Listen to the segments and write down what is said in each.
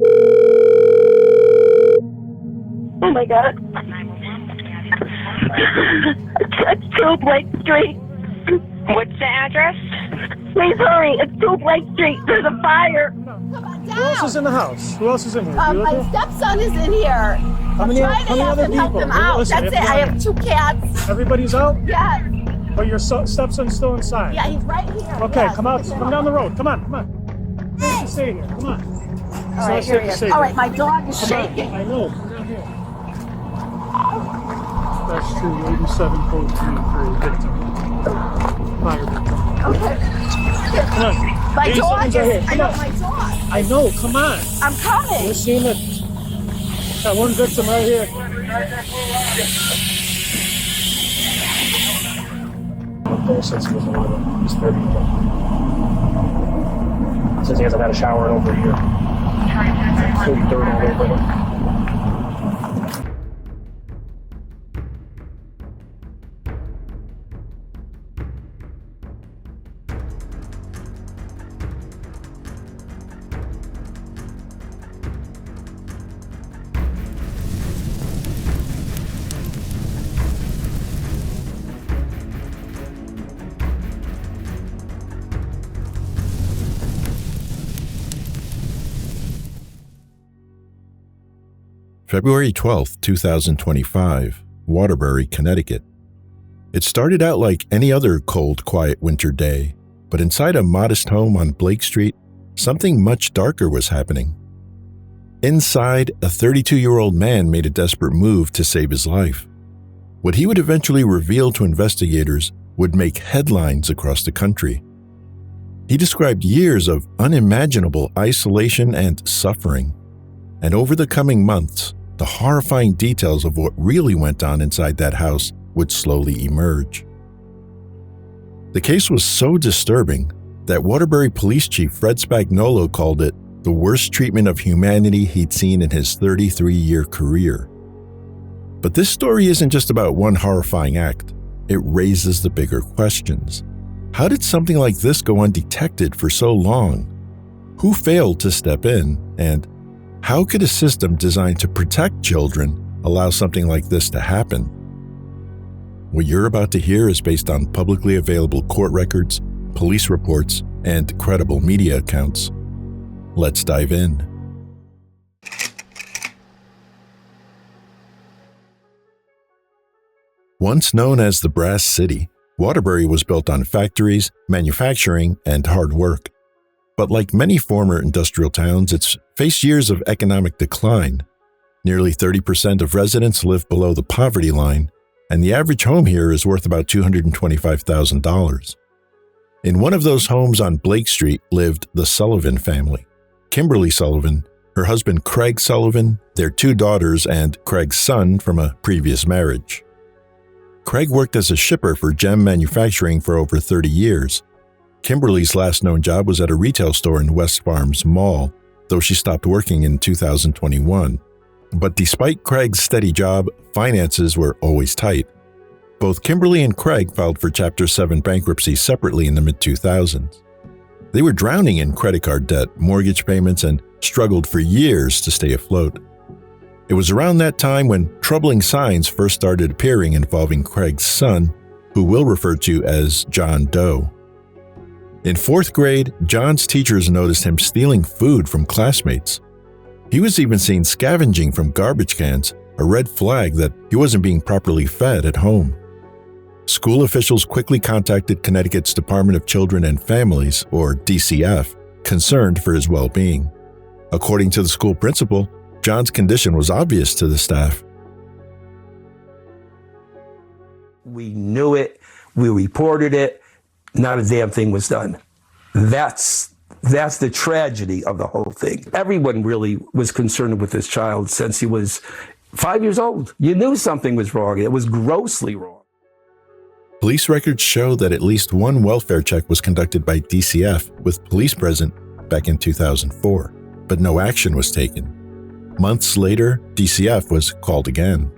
Oh my God. It's 2 Blake Street. What's the address? Please hurry. It's 2 Blake Street. There's a fire. Come on down. Who else is in the house? Who else is in here? My stepson is in here. How many other people? Help him out. Listen, That's it. I have 2 cats. Everybody's out? Yes. But your stepson's still inside? Yeah, he's right here. Okay, yes. come out. Come down the road. Come on. Nice to stay here. Come on. All right, here he is. All right, my dog is shaking. I know. Come down here. That's 287.33 victim. Fire victim. Okay. Come on. My dog is. Here. I know my dog. I know. Come on. I'm coming. We're seeing it. Got one victim right here. Since he was 11, he's 30. Says he hasn't had a shower in over a year. Including dirt all over him. February 12, 2025, Waterbury, Connecticut. It started out like any other cold, quiet winter day, but inside a modest home on Blake Street, something much darker was happening. Inside, a 32-year-old man made a desperate move to save his life. What he would eventually reveal to investigators would make headlines across the country. He described years of unimaginable isolation and suffering, and over the coming months, the horrifying details of what really went on inside that house would slowly emerge. The case was so disturbing that Waterbury Police Chief Fred Spagnolo called it the worst treatment of humanity he'd seen in his 33-year career. But this story isn't just about one horrifying act. It raises the bigger questions. How did something like this go undetected for so long? Who failed to step in? And how could a system designed to protect children allow something like this to happen? What you're about to hear is based on publicly available court records, police reports, and credible media accounts. Let's dive in. Once known as the Brass City, Waterbury was built on factories, manufacturing, and hard work. But like many former industrial towns, it's faced years of economic decline. Nearly 30% of residents live below the poverty line, and the average home here is worth about $225,000. In one of those homes on Blake Street lived the Sullivan family. Kimberly Sullivan, her husband Craig Sullivan, their 2 daughters, and Craig's son from a previous marriage. Craig worked as a shipper for Gem Manufacturing for over 30 years. Kimberly's last known job was at a retail store in West Farms Mall, though she stopped working in 2021. But despite Craig's steady job, finances were always tight. Both Kimberly and Craig filed for Chapter 7 bankruptcy separately in the mid-2000s. They were drowning in credit card debt, mortgage payments, and struggled for years to stay afloat. It was around that time when troubling signs first started appearing involving Craig's son, who we'll refer to as John Doe. In 4th grade, John's teachers noticed him stealing food from classmates. He was even seen scavenging from garbage cans, a red flag that he wasn't being properly fed at home. School officials quickly contacted Connecticut's Department of Children and Families, or DCF, concerned for his well-being. According to the school principal, John's condition was obvious to the staff. We knew it, we reported it, not a damn thing was done. That's the tragedy of the whole thing. Everyone really was concerned with this child since he was 5 years old. You knew something was wrong. It was grossly wrong. Police records show that at least one welfare check was conducted by DCF with police present back in 2004, but no action was taken. Months later, DCF was called again.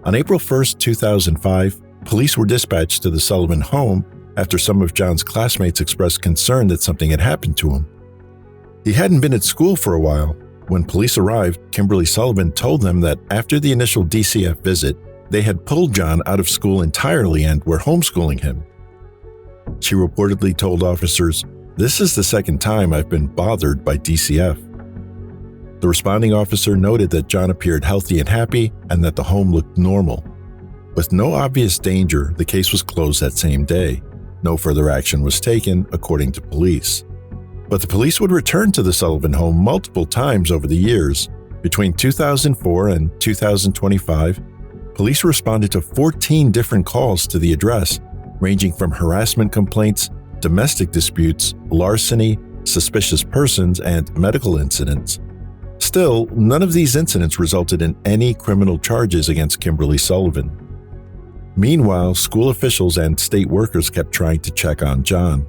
On April 1, 2005, police were dispatched to the Sullivan home after some of John's classmates expressed concern that something had happened to him. He hadn't been at school for a while, When police arrived, Kimberly Sullivan told them that after the initial DCF visit, they had pulled John out of school entirely and were homeschooling him. She reportedly told officers, "This is the second time I've been bothered by DCF." The responding officer noted that John appeared healthy and happy and that the home looked normal. With no obvious danger, the case was closed that same day. No further action was taken, according to police. But the police would return to the Sullivan home multiple times over the years. Between 2004 and 2025, police responded to 14 different calls to the address, ranging from harassment complaints, domestic disputes, larceny, suspicious persons, and medical incidents. Still, none of these incidents resulted in any criminal charges against Kimberly Sullivan. Meanwhile, school officials and state workers kept trying to check on John.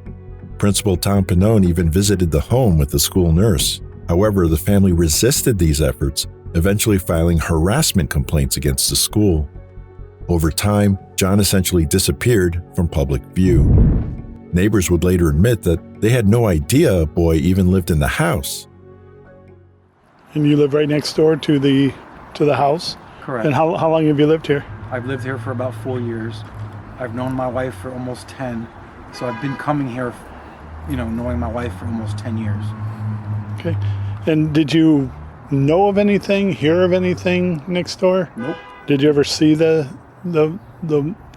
Principal Tom Pannone even visited the home with the school nurse. However, the family resisted these efforts, eventually filing harassment complaints against the school. Over time, John essentially disappeared from public view. Neighbors would later admit that they had no idea a boy even lived in the house. And you live right next door to the house? Correct. And how long have you lived here? I've lived here for about 4 years. I've known my wife for almost 10. So I've been coming here, knowing my wife for almost 10 years. Okay. And did you know of anything, hear of anything next door? Nope. Did you ever see the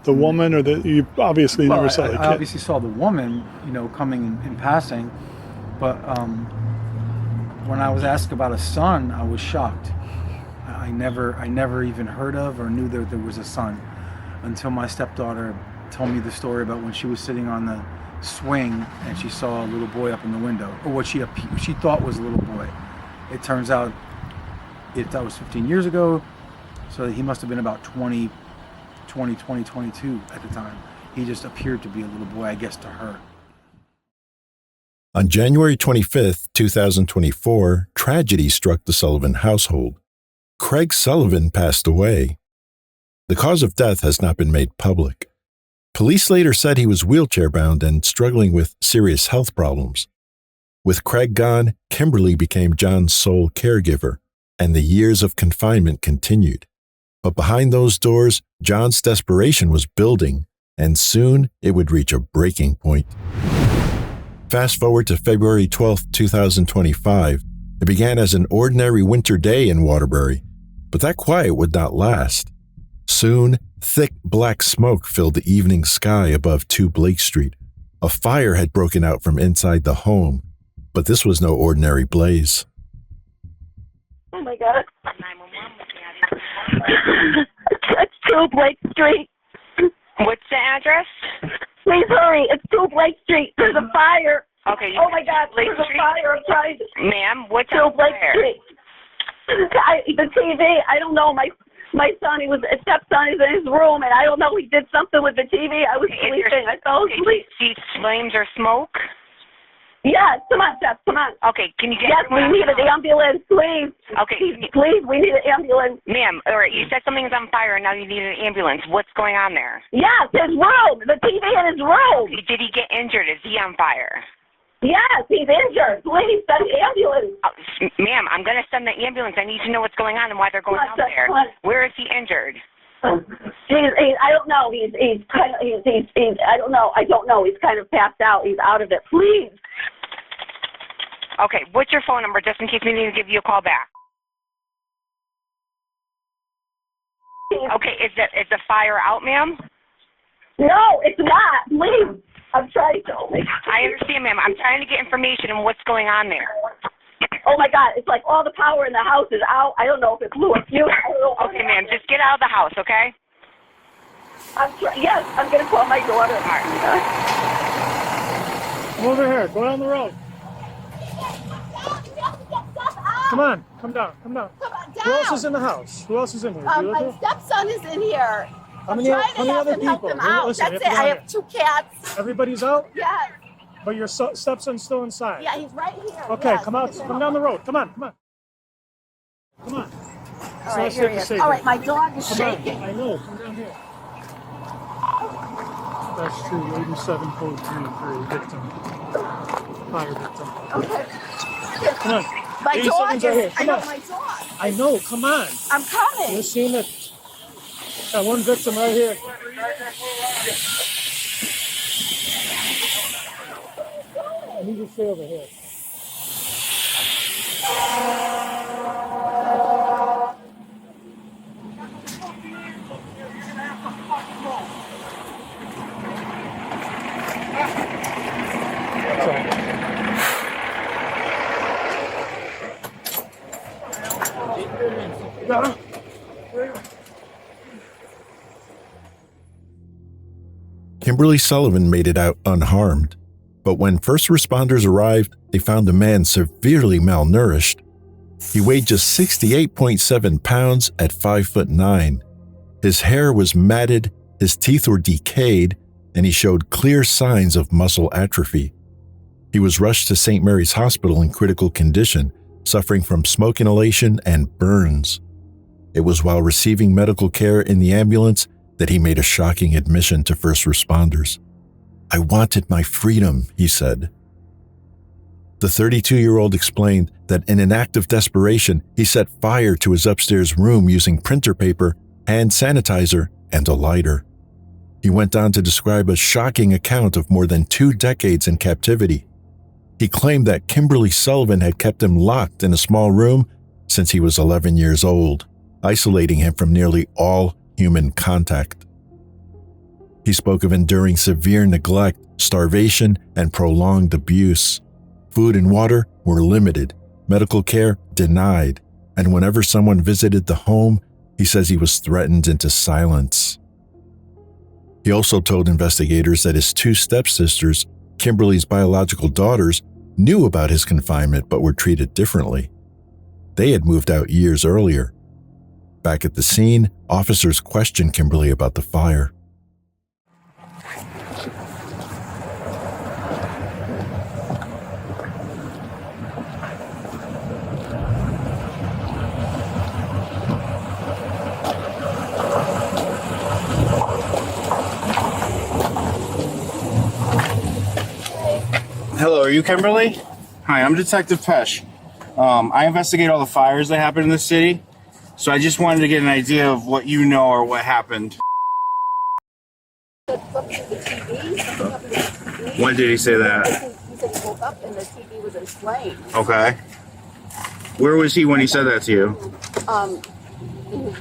woman, or you obviously never saw the kid? I obviously saw the woman, coming in passing, but when I was asked about a son, I was shocked. I never even heard of or knew that there was a son until my stepdaughter told me the story about when she was sitting on the swing and she saw a little boy up in the window, or what she thought was a little boy. It turns out that was 15 years ago, so he must have been about 22 at the time. He just appeared to be a little boy, I guess, to her. On January 25, 2024, tragedy struck the Sullivan household. Craig Sullivan passed away. The cause of death has not been made public. Police later said he was wheelchair-bound and struggling with serious health problems. With Craig gone, Kimberly became John's sole caregiver, and the years of confinement continued. But behind those doors, John's desperation was building, and soon it would reach a breaking point. Fast forward to February 12, 2025. It began as an ordinary winter day in Waterbury, but that quiet would not last. Soon, thick black smoke filled the evening sky above 2 Blake Street. A fire had broken out from inside the home, but this was no ordinary blaze. Oh my God. It's 2 Blake Street. What's the address? Please hurry. It's 2 Blake Street. There's a fire. Okay. Oh my God. Blake There's a Street? fire. I'm trying to. Ma'am, what's 2 on Blake fire? Street. The TV. I don't know. My son, a stepson, is in his room, and I don't know. He did something with the TV. I was sleeping. I fell asleep. See flames or smoke? Yes. Come on, Steph. Come on. Okay. Can you get? Yes, we need an ambulance, please. Okay. Please, we need an ambulance. Ma'am, all right. You said something's on fire, and now you need an ambulance. What's going on there? Yes, his room. The TV in his room. Did he get injured? Is he on fire? Yes, he's injured. Please send the ambulance. Ma'am, I'm going to send the ambulance. I need to know what's going on and why they're going out there. Where is he injured? I don't know. He's kind of. I don't know. He's kind of passed out. He's out of it. Please. Okay. What's your phone number, just in case we need to give you a call back? Okay. Is the fire out, ma'am? No, it's not. Please. I'm trying to. I understand, ma'am. I'm trying to get information on what's going on there. Oh my God! It's like all the power in the house is out. I don't know if it's blew a fuse. Okay, ma'am. Just get out of the house, okay? Yes, I'm gonna call my daughter. All right. Come over here. Go down the road. Come on. Come down. Come on down. Who else is in the house? Who else is in here? My stepson is in here. How many other help people? him out. Listen, That's it. I have 2 cats. Everybody's out? Yes. But your stepson's still inside? Yeah, he's right here. Okay, yes, come out. Come down the road. Come on. Come on. All right, here he is. All right, my dog is shaking. I know. Come down here. That's true. 87 code 3 victim. Fire victim. Okay. Come on. My dog 87s are here. is. I Come know on. my dog. I know. Come on. I'm coming. You've seen it. Got one victim right here. I need to stay over here. Kimberly Sullivan made it out unharmed, but when first responders arrived, they found the man severely malnourished. He weighed just 68.7 pounds at 5'9". His hair was matted, his teeth were decayed, and he showed clear signs of muscle atrophy. He was rushed to St. Mary's Hospital in critical condition, suffering from smoke inhalation and burns. It was while receiving medical care in the ambulance that he made a shocking admission to first responders. "I wanted my freedom," he said. The 32-year-old explained that in an act of desperation, he set fire to his upstairs room using printer paper, hand sanitizer, and a lighter. He went on to describe a shocking account of more than 2 decades in captivity. He claimed that Kimberly Sullivan had kept him locked in a small room since he was 11 years old, isolating him from nearly all human contact. He spoke of enduring severe neglect, starvation, and prolonged abuse. Food and water were limited, medical care denied, and whenever someone visited the home, he says he was threatened into silence. He also told investigators that his 2 stepsisters, Kimberly's biological daughters, knew about his confinement but were treated differently. They had moved out years earlier. Back at the scene, officers questioned Kimberly about the fire. Hello, are you Kimberly? Hi, I'm Detective Pesh. I investigate all the fires that happen in the city, so I just wanted to get an idea of what you know or what happened. When did he say that? He said he woke up and the TV was in flames. Okay. Where was he when he said that to you? He was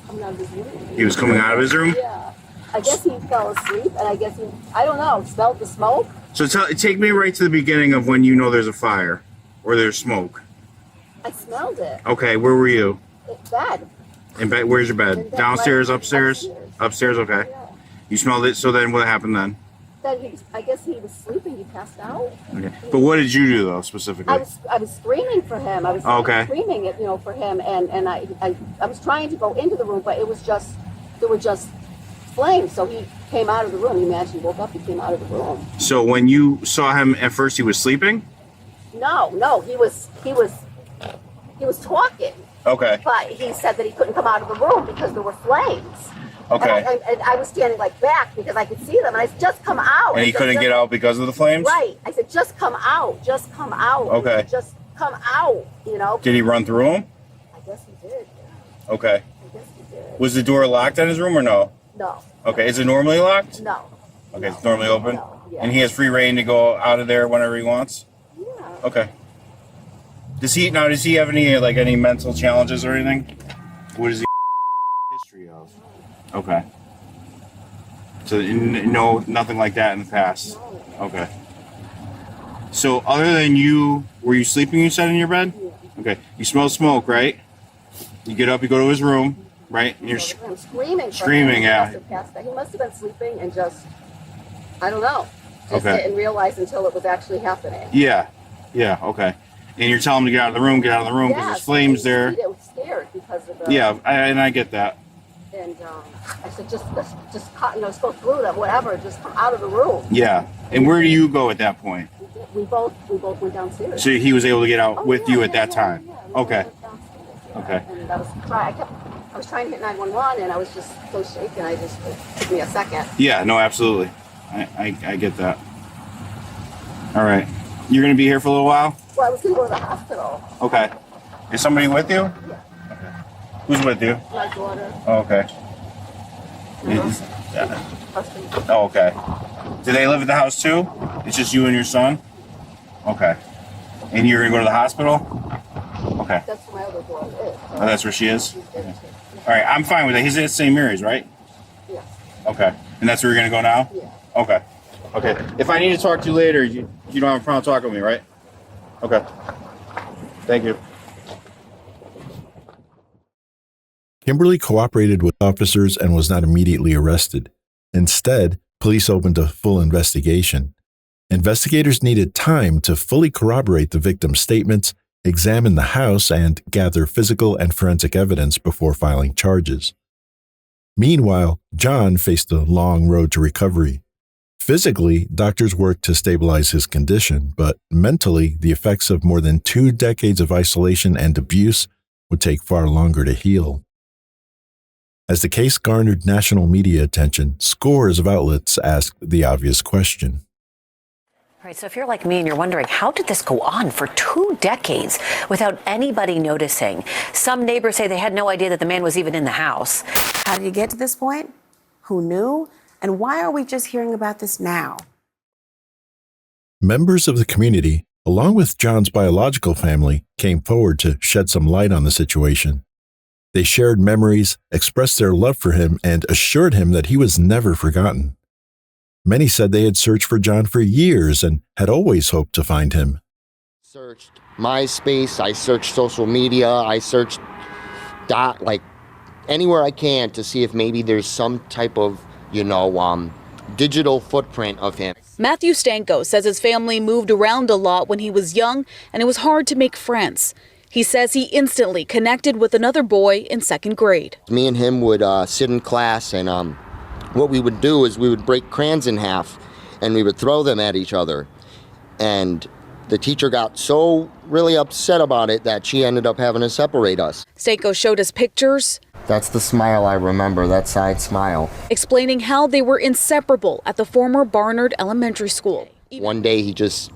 coming out of his room. He was coming out of his room? Yeah. I guess he fell asleep, and I guess he, I don't know, smelled the smoke. So take me right to the beginning of when you know there's a fire or there's smoke. I smelled it. Okay, where were you? In bed. In bed? Where's your bed? In bed, Downstairs, right upstairs? Upstairs, okay. Yeah. You smelled it, so then what happened then? Then I guess he was sleeping. He passed out. Okay. But what did you do though, specifically? I was screaming for him. I was screaming it, for him, and I was trying to go into the room, but there were just flames. So he came out of the room. You imagine he woke up, he came out of the room. So when you saw him at first, he was sleeping? No, he was talking. Okay. But he said that he couldn't come out of the room because there were flames. Okay. And I was standing like back because I could see them, and I said, just come out. And he couldn't get out because of the flames? Right. I said, just come out. Just come out. Okay. Just come out, Did he run through him? I guess he did. Yeah. Okay. I guess he did. Was the door locked on his room or no? No. Okay. Is it normally locked? No. Okay, it's normally open? No. Yeah. And he has free reign to go out of there whenever he wants? Yeah. Okay. Does he have any mental challenges or anything? What is he history of? Okay. So no, nothing like that in the past. No. Okay. So other than you, were you sleeping, you said, in your bed? Yeah. Okay. You smell smoke, right? You get up, you go to his room, right? And you're I'm screaming. screaming, yeah. He must have been sleeping and just, I don't know. Just Okay. didn't realize until it was actually happening. Yeah. Yeah, okay. And you're telling him to get out of the room because Yes, there's flames there. He was scared because of the. Yeah, I get that. And I said, just go through them, whatever. Just come out of the room. Yeah. And where do you go at that point? We both went downstairs. So he was able to get out Oh, with yeah, you at yeah, that yeah, time? yeah, we Okay. went downstairs, yeah. Okay. And I was trying to hit 911, and I was just so shaken. It took me a second. Yeah, no, absolutely. I get that. All right. You're going to be here for a little while? why I was going to go to the hospital. Okay. Is somebody with you? Yeah. Okay. Who's with you? My daughter. Oh, okay. Yeah. Husband. Oh, okay. Do they live at the house too? It's just you and your son? Okay. And you're gonna go to the hospital? Okay. That's where my other daughter is. Oh, that's where she is? Okay. All right, I'm fine with that. He's at St. Mary's, right? Yes. Okay. And that's where you're gonna go now? Yeah. Okay. Okay. If I need to talk to you later, you don't have a problem talking with me, right? Okay. Thank you. Kimberly cooperated with officers and was not immediately arrested. Instead, police opened a full investigation. Investigators needed time to fully corroborate the victim's statements, examine the house, and gather physical and forensic evidence before filing charges. Meanwhile, John faced a long road to recovery. Physically, doctors worked to stabilize his condition, but mentally, the effects of more than 2 decades of isolation and abuse would take far longer to heal. As the case garnered national media attention, scores of outlets asked the obvious question. All right, so if you're like me and you're wondering, how did this go on for 2 decades without anybody noticing? Some neighbors say they had no idea that the man was even in the house. How did you get to this point? Who knew? And why are we just hearing about this now? Members of the community, along with John's biological family, came forward to shed some light on the situation. They shared memories, expressed their love for him, and assured him that he was never forgotten. Many said they had searched for John for years and had always hoped to find him. Searched MySpace, I searched social media, I searched anywhere I can to see if maybe there's some type of, digital footprint of him. Matthew Stanko says his family moved around a lot when he was young and it was hard to make friends. He says he instantly connected with another boy in 2nd grade. Me and him would sit in class, and what we would do is we would break crayons in half and we would throw them at each other. And the teacher got so really upset about it that she ended up having to separate us. Stanko showed us pictures. That's the smile I remember, that side smile. Explaining how they were inseparable at the former Barnard Elementary School. One day he just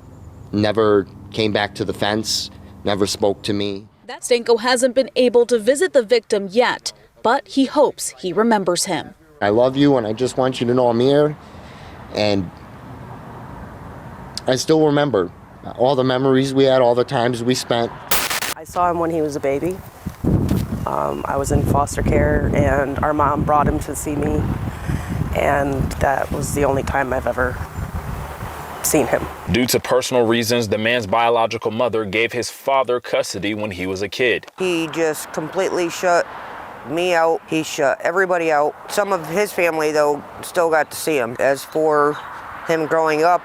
never came back to the fence, never spoke to me. Stanko hasn't been able to visit the victim yet, but he hopes he remembers him. I love you, and I just want you to know I'm here. And I still remember all the memories we had, all the times we spent. I saw him when he was a baby. I was in foster care, and our mom brought him to see me, and that was the only time I've ever seen him. Due to personal reasons, the man's biological mother gave his father custody when he was a kid. He just completely shut me out. He shut everybody out. Some of his family, though, still got to see him. As for him growing up,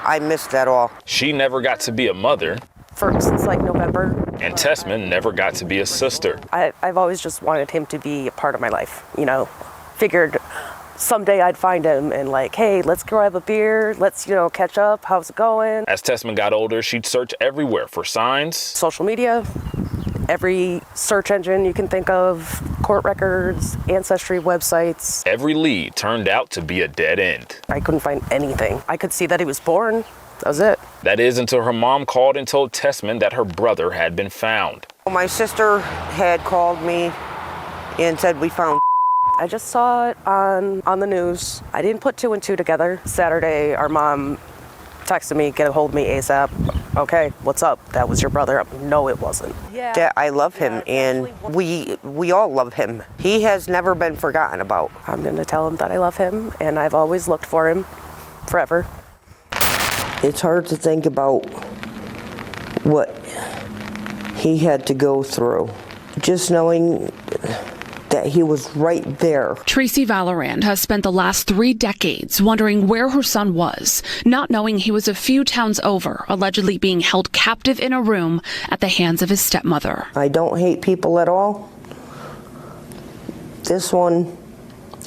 I missed that all. She never got to be a mother. Since November. And Tessman never got to be a sister. I've always just wanted him to be a part of my life, Figured someday I'd find him and hey, let's grab a beer, let's, catch up, how's it going? As Tessman got older, she'd search everywhere for signs. Social media, every search engine you can think of, court records, ancestry websites. Every lead turned out to be a dead end. I couldn't find anything. I could see that he was born. That was it. That is until her mom called and told Tessman that her brother had been found. My sister had called me and said we found. I just saw it on the news. I didn't put 2 and 2 together. Saturday, our mom texted me, get a hold of me ASAP. Okay, what's up? That was your brother? No, it wasn't. Yeah, I love him, and we all love him. He has never been forgotten about. I'm going to tell him that I love him, and I've always looked for him forever. It's hard to think about what he had to go through. Just knowing that he was right there. Tracy Valorand has spent the last 3 decades wondering where her son was, not knowing he was a few towns over, allegedly being held captive in a room at the hands of his stepmother. I don't hate people at all. This one,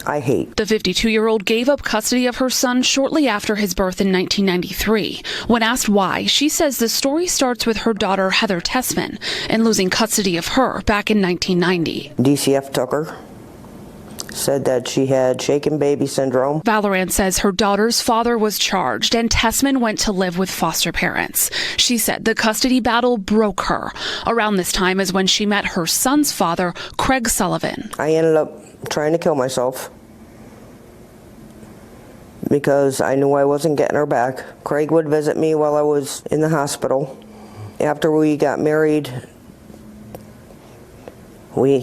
I hate. The 52-year-old gave up custody of her son shortly after his birth in 1993. When asked why, she says the story starts with her daughter Heather Tessman and losing custody of her back in 1990. DCF took her, said that she had shaken baby syndrome. Valorant says her daughter's father was charged and Tessman went to live with foster parents. She said the custody battle broke her. Around this time is when she met her son's father, Craig Sullivan. I ended up trying to kill myself because I knew I wasn't getting her back. Craig would visit me while I was in the hospital. After we got married, we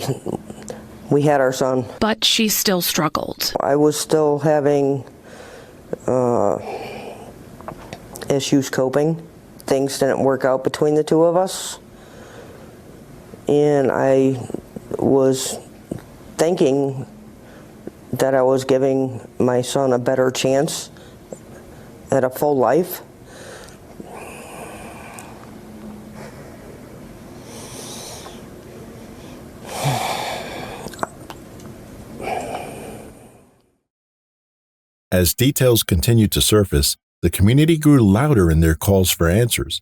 had our son. But she still struggled. I was still having issues coping. Things didn't work out between the two of us. And I was thinking that I was giving my son a better chance at a full life. As details continued to surface, the community grew louder in their calls for answers.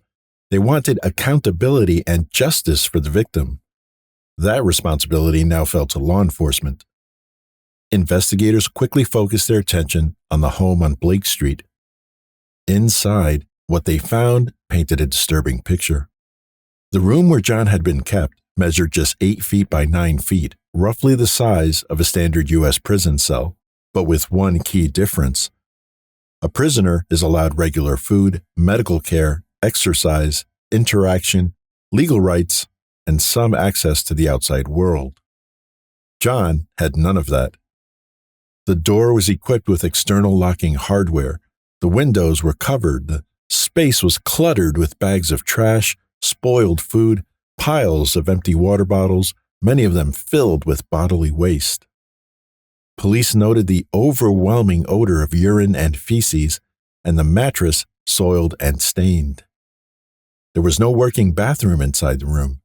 They wanted accountability and justice for the victim. That responsibility now fell to law enforcement. Investigators quickly focused their attention on the home on Blake Street. Inside, what they found painted a disturbing picture. The room where John had been kept measured just 8 feet by 9 feet, roughly the size of a standard U.S. prison cell, but with one key difference. A prisoner is allowed regular food, medical care, exercise, interaction, legal rights, and some access to the outside world. John had none of that. The door was equipped with external locking hardware. The windows were covered. The space was cluttered with bags of trash, spoiled food, piles of empty water bottles, many of them filled with bodily waste. Police noted the overwhelming odor of urine and feces, and the mattress soiled and stained. There was no working bathroom inside the room.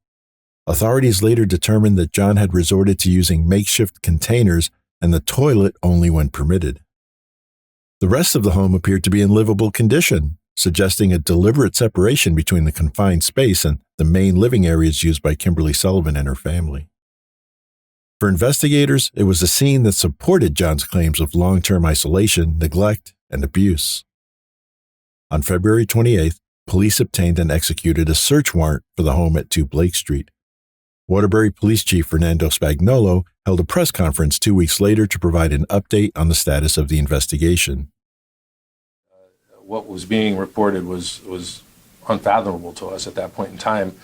Authorities later determined that John had resorted to using makeshift containers and the toilet only when permitted. The rest of the home appeared to be in livable condition, suggesting a deliberate separation between the confined space and the main living areas used by Kimberly Sullivan and her family. For investigators, it was a scene that supported John's claims of long-term isolation, neglect, and abuse. On February 28th, police obtained and executed a search warrant for the home at 2 Blake Street. Waterbury Police Chief Fernando Spagnolo held a press conference 2 weeks later to provide an update on the status of the investigation. What was being reported was unfathomable to us at that point in time.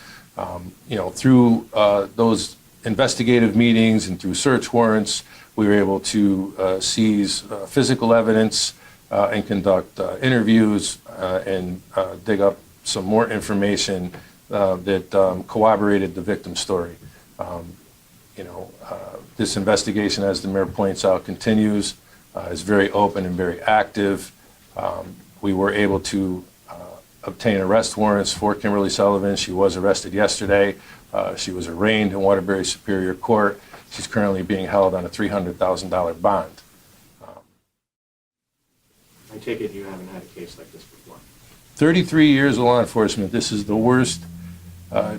Through those investigative meetings and through search warrants, we were able to seize physical evidence and conduct interviews and dig up some more information that corroborated the victim's story. This investigation, as the mayor points out, continues, is very open and very active. We were able to obtain arrest warrants for Kimberly Sullivan. She was arrested yesterday. She was arraigned in Waterbury Superior Court. She's currently being held on a $300,000 bond. I take it you haven't had a case like this before. 33 years of law enforcement, this is the worst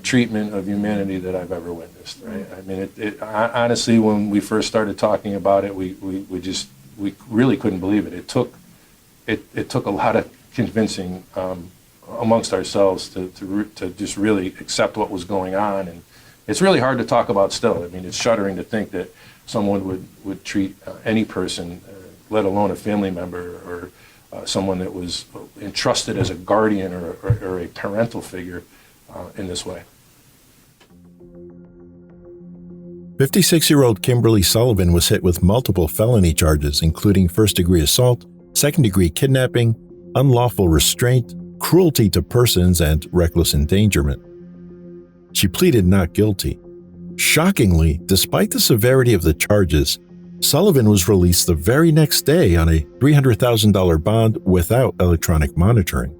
treatment of humanity that I've ever witnessed, right? I mean, honestly, when we first started talking about it, we really couldn't believe it. It took a lot of convincing amongst ourselves to just really accept what was going on, and it's really hard to talk about still. I mean, it's shuddering to think that someone would treat any person, let alone a family member or someone that was entrusted as a guardian or a parental figure in this way. 56-year-old Kimberly Sullivan was hit with multiple felony charges, including first-degree assault, second-degree kidnapping, unlawful restraint, cruelty to persons, and reckless endangerment. She pleaded not guilty. Shockingly, despite the severity of the charges, Sullivan was released the very next day on a $300,000 bond without electronic monitoring.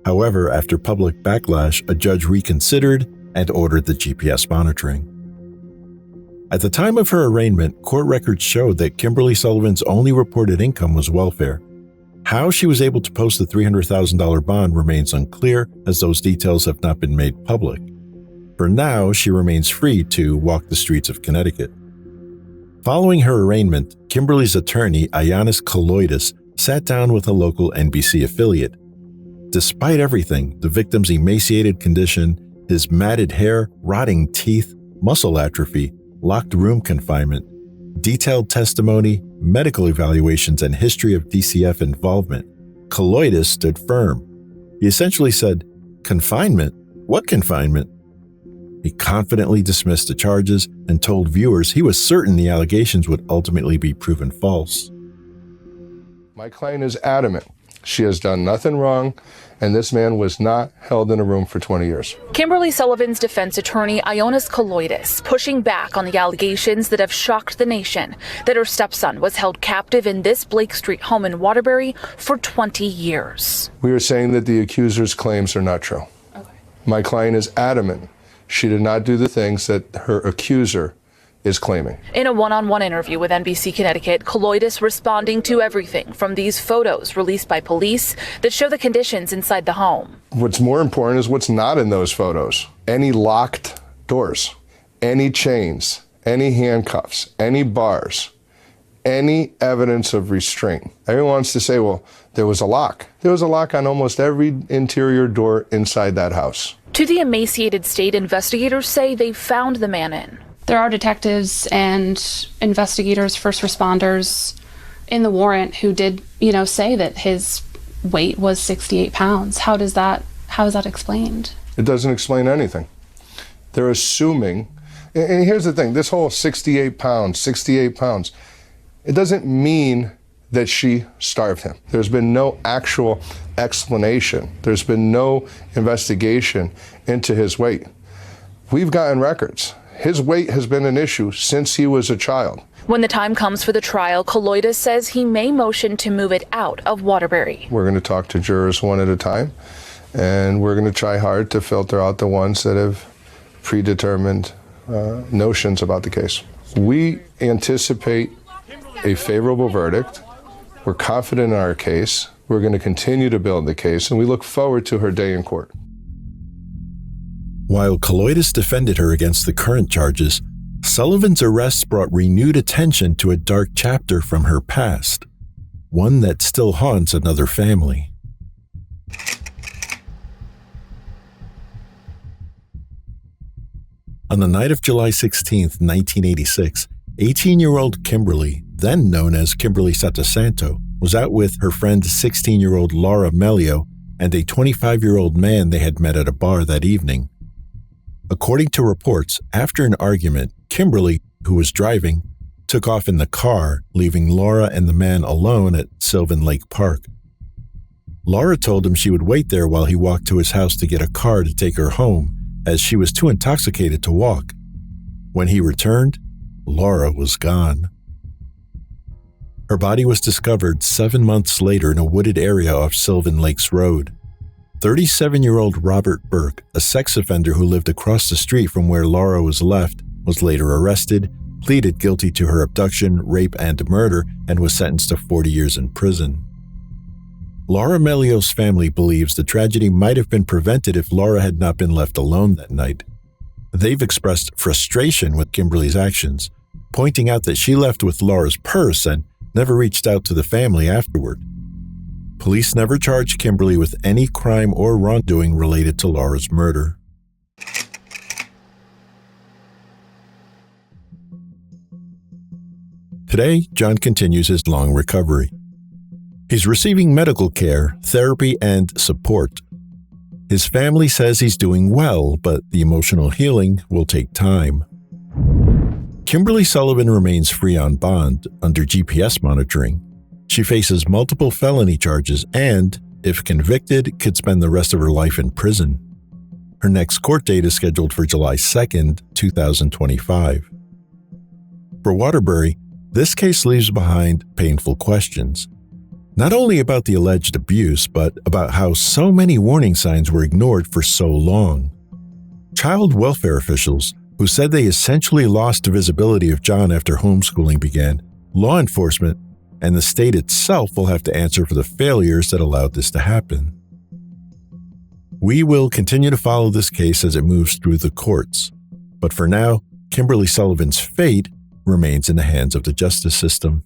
However, after public backlash, a judge reconsidered and ordered the GPS monitoring. At the time of her arraignment, court records showed that Kimberly Sullivan's only reported income was welfare. How she was able to post the $300,000 bond remains unclear, as those details have not been made public. For now, she remains free to walk the streets of Connecticut. Following her arraignment, Kimberly's attorney, Ioannis Kaloidis, sat down with a local NBC affiliate. Despite everything, the victim's emaciated condition, his matted hair, rotting teeth, muscle atrophy, locked room confinement, detailed testimony, medical evaluations, and history of DCF involvement, Kaloidis stood firm. He essentially said, "Confinement? What confinement?" He confidently dismissed the charges and told viewers he was certain the allegations would ultimately be proven false. My client is adamant. She has done nothing wrong, and this man was not held in a room for 20 years. Kimberly Sullivan's defense attorney, Ioannis Kaloidis, pushing back on the allegations that have shocked the nation, that her stepson was held captive in this Blake Street home in Waterbury for 20 years. We are saying that the accuser's claims are not true. Okay. My client is adamant. She did not do the things that her accuser is claiming. In a one-on-one interview with NBC Connecticut, Kaloidis responding to everything from these photos released by police that show the conditions inside the home. What's more important is what's not in those photos. Any locked doors, any chains, any handcuffs, any bars, any evidence of restraint. Everyone wants to say, well, there was a lock. There was a lock on almost every interior door inside that house. To the emaciated state, investigators say they found the man in. There are detectives and investigators, first responders in the warrant who did, say that his weight was 68 pounds. How is that explained? It doesn't explain anything. They're assuming, and here's the thing, this whole 68 pounds, it doesn't mean that she starved him. There's been no actual explanation. There's been no investigation into his weight. We've gotten records. His weight has been an issue since he was a child. When the time comes for the trial, Kaloidis says he may motion to move it out of Waterbury. We're going to talk to jurors one at a time, and we're going to try hard to filter out the ones that have predetermined notions about the case. We anticipate a favorable verdict. We're confident in our case. We're going to continue to build the case, and we look forward to her day in court. While Kaloidis defended her against the current charges, Sullivan's arrests brought renewed attention to a dark chapter from her past, one that still haunts another family. On the night of July 16, 1986, 18-year-old Kimberly, then known as Kimberly Satasanto, was out with her friend 16-year-old Laura Melio and a 25-year-old man they had met at a bar that evening. According to reports, after an argument, Kimberly, who was driving, took off in the car, leaving Laura and the man alone at Sylvan Lake Park. Laura told him she would wait there while he walked to his house to get a car to take her home, as she was too intoxicated to walk. When he returned, Laura was gone. Her body was discovered 7 months later in a wooded area off Sylvan Lakes Road. 37-year-old Robert Burke, a sex offender who lived across the street from where Laura was left, was later arrested, pleaded guilty to her abduction, rape, and murder, and was sentenced to 40 years in prison. Laura Melio's family believes the tragedy might have been prevented if Laura had not been left alone that night. They've expressed frustration with Kimberly's actions, pointing out that she left with Laura's purse and never reached out to the family afterward. Police never charged Kimberly with any crime or wrongdoing related to Laura's murder. Today, John continues his long recovery. He's receiving medical care, therapy, and support. His family says he's doing well, but the emotional healing will take time. Kimberly Sullivan remains free on bond under GPS monitoring. She faces multiple felony charges and, if convicted, could spend the rest of her life in prison. Her next court date is scheduled for July 2nd, 2025. For Waterbury, this case leaves behind painful questions. Not only about the alleged abuse, but about how so many warning signs were ignored for so long. Child welfare officials, who said they essentially lost visibility of John after homeschooling began, law enforcement, and the state itself will have to answer for the failures that allowed this to happen. We will continue to follow this case as it moves through the courts, but for now, Kimberly Sullivan's fate remains in the hands of the justice system